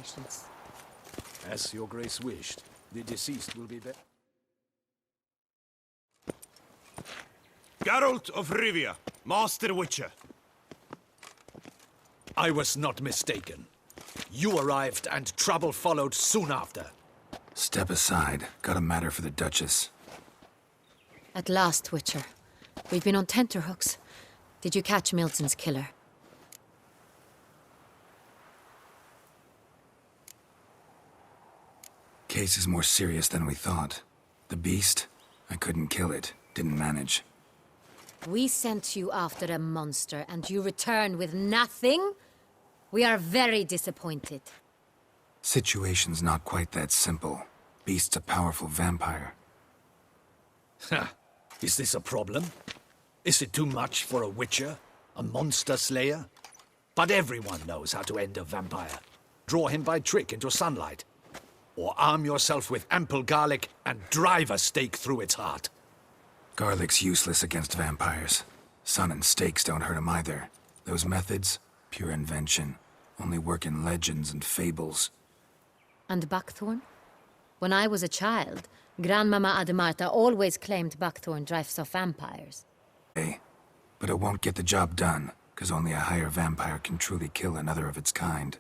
patience. As your grace wished, the deceased will be Geralt of Rivia, Master Witcher. I was not mistaken. You arrived and trouble followed soon after. Step aside. Got a matter for the Duchess. At last, Witcher. We've been on tenterhooks. Did you catch Milton's killer? Case is more serious than we thought. The beast? I couldn't kill it. Didn't manage. We sent you after a monster, and you return with nothing? We are very disappointed. Situation's not quite that simple. Beast's a powerful vampire. Ha! Is this a problem? Is it too much for a witcher? A monster slayer? But everyone knows how to end a vampire. Draw him by trick into sunlight. Or arm yourself with ample garlic and drive a stake through its heart. Garlic's useless against vampires. Sun and stakes don't hurt him either. Those methods, pure invention. Only work in legends and fables. And buckthorn? When I was a child, Grandmama Ademarta always claimed buckthorn drives off vampires. Hey, but it won't get the job done, because only a higher vampire can truly kill another of its kind.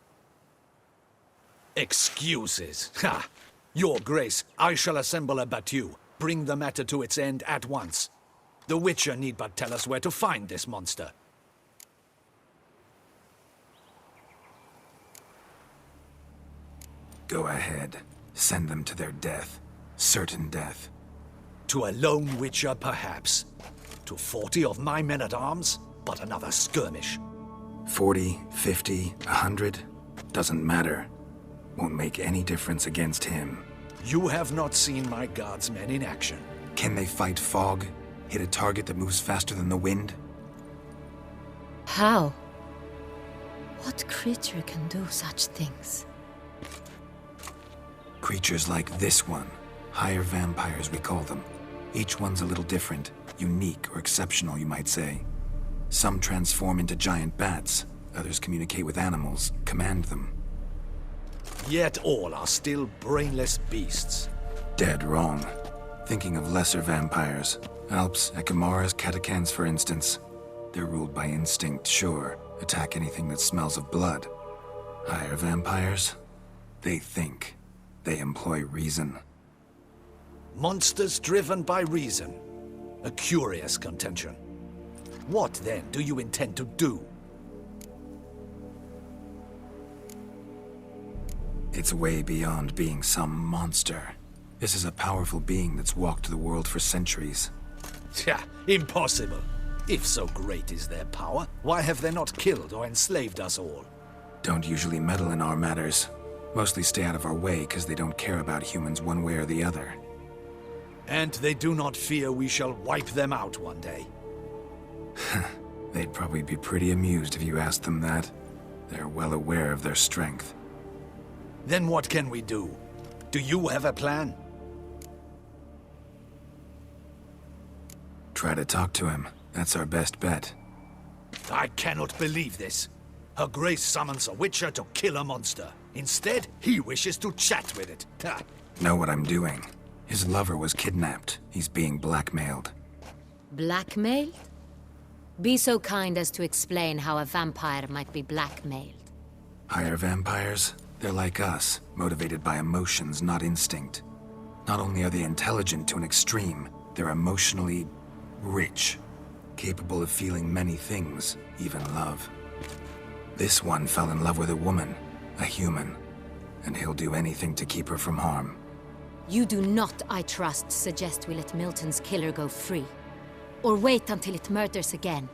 Excuses. Ha! Your Grace, I shall assemble a battue. Bring the matter to its end at once. The Witcher need but tell us where to find this monster. Go ahead. Send them to their death. Certain death. To a lone Witcher, perhaps. To 40 of my men-at-arms, but another skirmish. 40, 50, 100? Doesn't matter. Won't make any difference against him. You have not seen my guardsmen in action. Can they fight fog? Hit a target that moves faster than the wind? How? What creature can do such things? Creatures like this one. Higher vampires, we call them. Each one's a little different. Unique or exceptional, you might say. Some transform into giant bats. Others communicate with animals, command them. Yet all are still brainless beasts. Dead wrong. Thinking of lesser vampires. Alps, Ekamaras, Catacans, for instance. They're ruled by instinct, sure. Attack anything that smells of blood. Higher vampires? They think. They employ reason. Monsters driven by reason. A curious contention. What, then, do you intend to do? It's way beyond being some monster. This is a powerful being that's walked the world for centuries. Tja, impossible. If so great is their power, why have they not killed or enslaved us all? Don't usually meddle in our matters. Mostly stay out of our way because they don't care about humans one way or the other. And they do not fear we shall wipe them out one day. They'd probably be pretty amused if you asked them that. They're well aware of their strength. Then what can we do? Do you have a plan? Try to talk to him. That's our best bet. I cannot believe this. Her Grace summons a Witcher to kill a monster. Instead, he wishes to chat with it. Ha. Know what I'm doing. His lover was kidnapped. He's being blackmailed. Blackmailed? Be so kind as to explain how a vampire might be blackmailed. Higher vampires? They're like us, motivated by emotions, not instinct. Not only are they intelligent to an extreme, they're emotionally rich. Capable of feeling many things, even love. This one fell in love with a woman, a human, and he'll do anything to keep her from harm. You do not, I trust, suggest we let Milton's killer go free. Or wait until it murders again.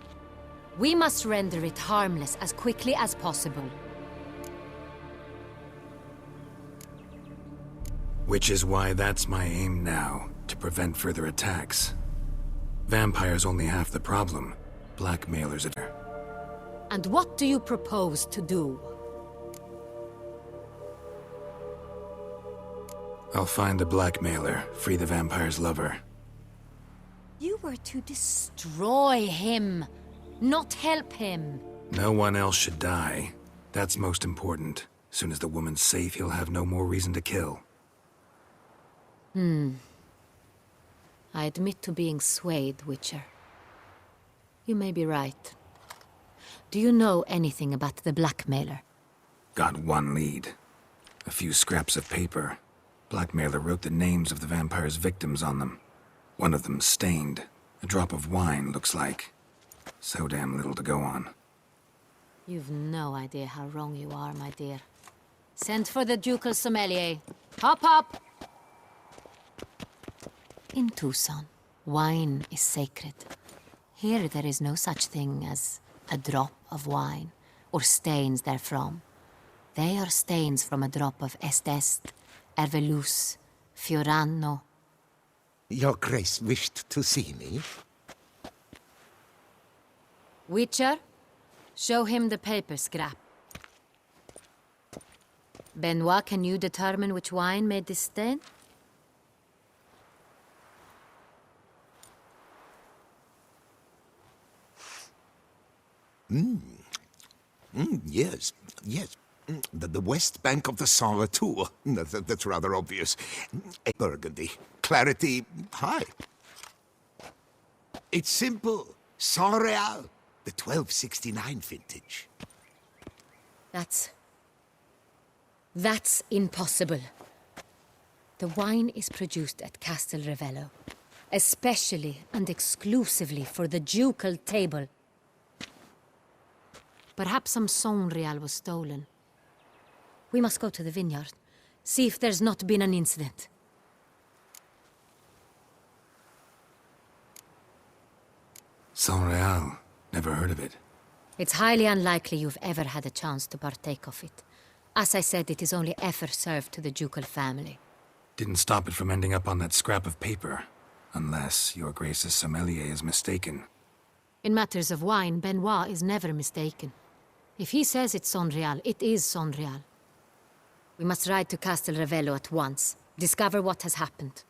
We must render it harmless as quickly as possible. Which is why that's my aim now, to prevent further attacks. Vampires only half the problem. Blackmailers are... And what do you propose to do? I'll find the blackmailer, free the vampire's lover. You were to destroy him, not help him. No one else should die. That's most important. Soon as the woman's safe, he'll have no more reason to kill. I admit to being swayed, Witcher. You may be right. Do you know anything about the blackmailer? Got one lead. A few scraps of paper. Blackmailer wrote the names of the vampire's victims on them. One of them stained. A drop of wine, looks like. So damn little to go on. You've no idea how wrong you are, my dear. Send for the ducal sommelier. Hop, hop! In Tucson, wine is sacred. Here there is no such thing as a drop of wine, or stains therefrom. They are stains from a drop of Estest, Ervelus, Fiorano. Your Grace wished to see me? Witcher, show him the paper scrap. Benoit, can you determine which wine made this stain? Yes, yes. The west bank of the Saint Retour. That's rather obvious. Burgundy. Clarity high. It's simple. Saint Real. The 1269 vintage. That's impossible. The wine is produced at Castel Ravello, especially and exclusively for the ducal table. Perhaps some Saint Real was stolen. We must go to the vineyard, see if there's not been an incident. Saint Real. Never heard of it. It's highly unlikely you've ever had a chance to partake of it. As I said, it is only ever served to the ducal family. Didn't stop it from ending up on that scrap of paper. Unless your Grace's sommelier is mistaken. In matters of wine, Benoit is never mistaken. If he says it's Saint Real, it is Saint Real. We must ride to Castel Ravello at once. Discover what has happened.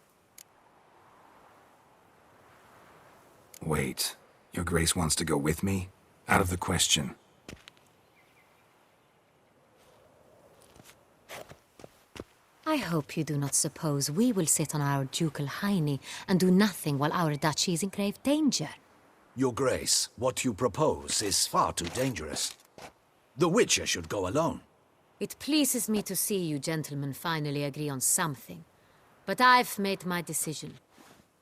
Wait. Your Grace wants to go with me? Out of the question. I hope you do not suppose we will sit on our ducal hiney and do nothing while our duchy is in grave danger. Your Grace, what you propose is far too dangerous. The Witcher should go alone. It pleases me to see you gentlemen finally agree on something. But I've made my decision.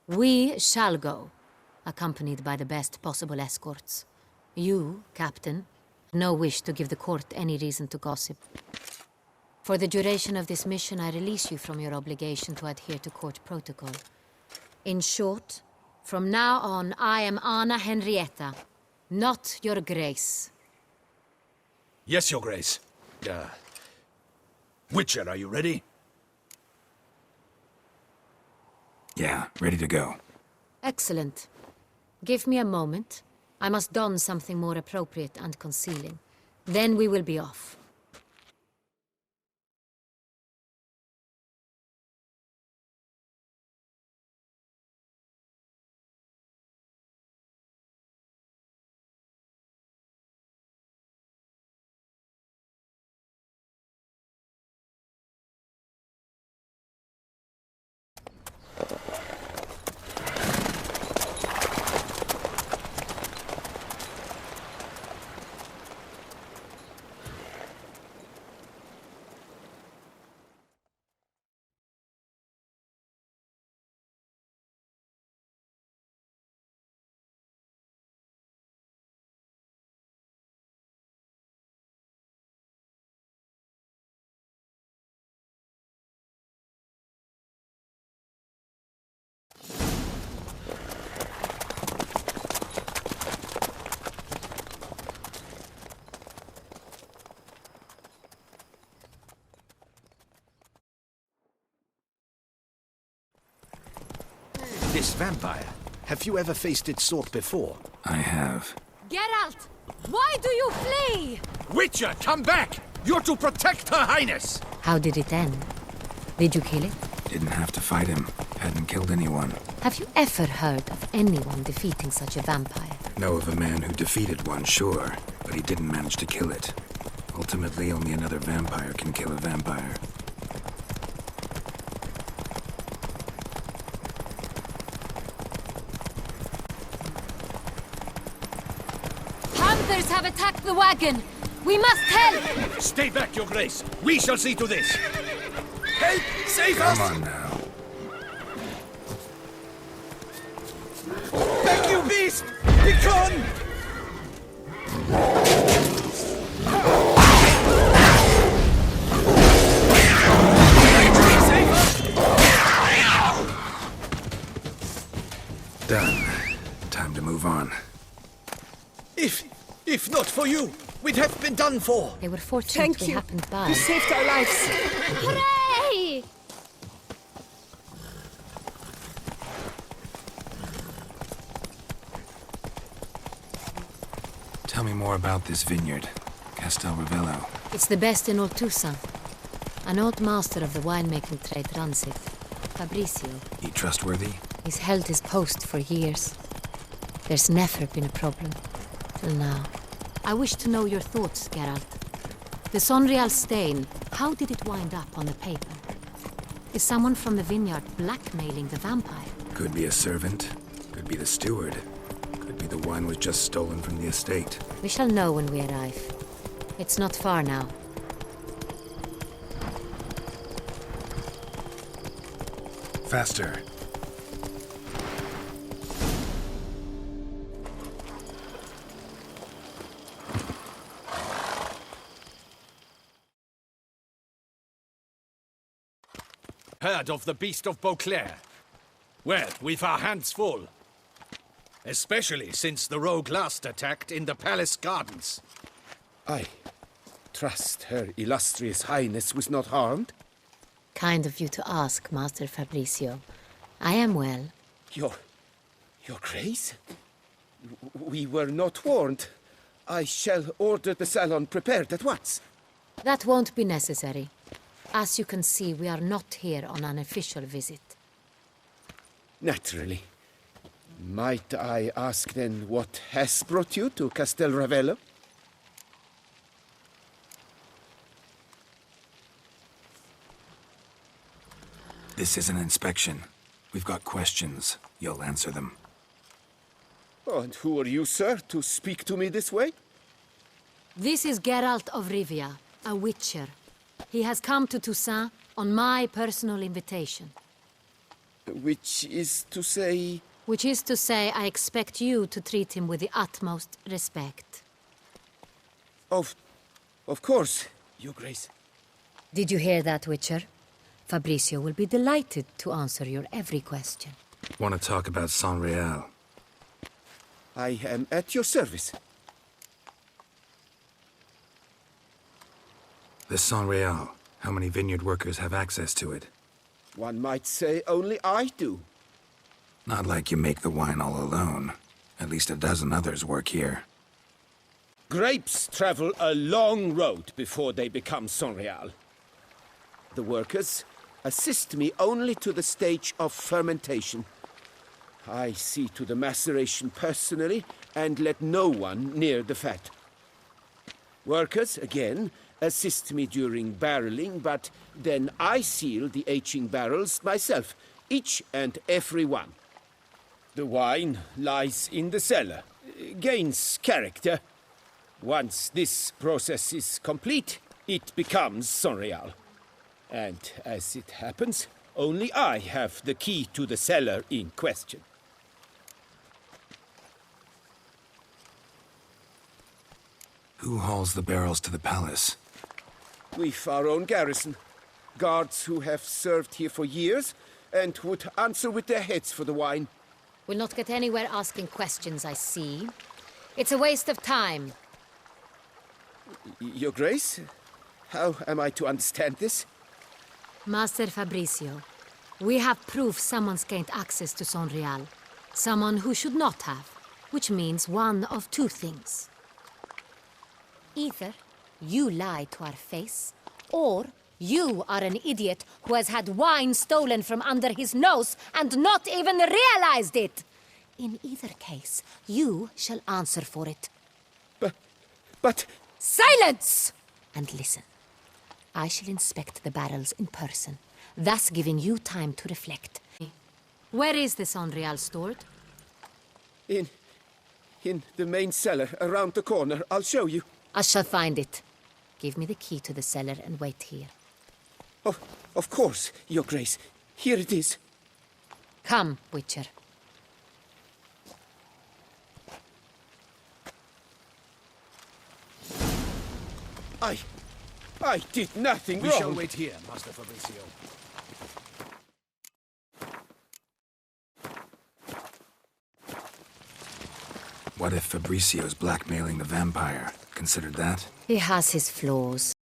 We shall go, accompanied by the best possible escorts. You, Captain, no wish to give the court any reason to gossip. For the duration of this mission, I release you from your obligation to adhere to court protocol. In short, from now on, I am Anna Henrietta, not your Grace. Yes, Your Grace. Witcher, are you ready? Yeah, ready to go. Excellent. Give me a moment. I must don something more appropriate and concealing. Then we will be off. This vampire, have you ever faced its sort before? I have. Geralt! Why do you flee? Witcher, come back! You're to protect Her Highness! How did it end? Did you kill it? Didn't have to fight him. Hadn't killed anyone. Have you ever heard of anyone defeating such a vampire? Know of a man who defeated one, sure, but he didn't manage to kill it. Ultimately, only another vampire can kill a vampire. Hunters have attacked the wagon! We must help! Stay back, Your Grace. We shall see to this. Help! Save us! Come on now. Back, you beast! Be gone! Save us! Done. Time to move on. If not for you, we'd have been done for. They were fortunate Thank we you. happened by. You saved our lives. Hooray! Tell me more about this vineyard, Castel Ravello. It's the best in all Toussaint. An old master of the winemaking trade runs it. Fabrizio. He trustworthy? He's held his post for years. There's never been a problem. Till now. I wish to know your thoughts, Geralt. The Sonreal stain, how did it wind up on the paper? Is someone from the vineyard blackmailing the vampire? Could be a servant. Could be the steward. Could be the wine was just stolen from the estate. We shall know when we arrive. It's not far now. Faster. Heard of the Beast of Beauclair? Well, we've our hands full. Especially since the rogue last attacked in the palace gardens. I trust Her Illustrious Highness was not harmed? Kind of you to ask, Master Fabrizio. I am well. Your Grace? We were not warned. I shall order the salon prepared at once. That won't be necessary. As you can see, we are not here on an official visit. Naturally. Might I ask then what has brought you to Castel Ravello? This is an inspection. We've got questions. You'll answer them. Oh, and who are you, sir, to speak to me this way? This is Geralt of Rivia, a witcher. He has come to Toussaint on my personal invitation. Which is to say... Which is to say, I expect you to treat him with the utmost respect. Of course, Your Grace. Did you hear that, Witcher? Fabrizio will be delighted to answer your every question. Want to talk about Sonreal? I am at your service. The Sonreal. How many vineyard workers have access to it? One might say only I do. Not like you make the wine all alone. At least a dozen others work here. Grapes travel a long road before they become Sonreal. The workers assist me only to the stage of fermentation. I see to the maceration personally and let no one near the fat. Workers, again, assist me during barreling, but then I seal the aging barrels myself, each and every one. The wine lies in the cellar, gains character. Once this process is complete, it becomes Sonreal. And as it happens, only I have the key to the cellar in question. Who hauls the barrels to the palace? We've our own garrison. Guards who have served here for years and would answer with their heads for the wine. We'll not get anywhere asking questions, I see. It's a waste of time. Your Grace? How am I to understand this? Master Fabrizio, we have proof someone's gained access to Sonreal. Someone who should not have, which means one of two things. Either you lie to our face, or you are an idiot who has had wine stolen from under his nose and not even realized it. In either case, you shall answer for it. But... Silence! and listen. I shall inspect the barrels in person, thus giving you time to reflect. Where is the Sonreal stored? In the main cellar, around the corner. I'll show you. I shall find it. Give me the key to the cellar and wait here. Oh, of course, Your Grace. Here it is. Come, Witcher. I did nothing We wrong. shall wait here, Master Fabricio. What if Fabricio's blackmailing the vampire? Considered that? He has his flaws.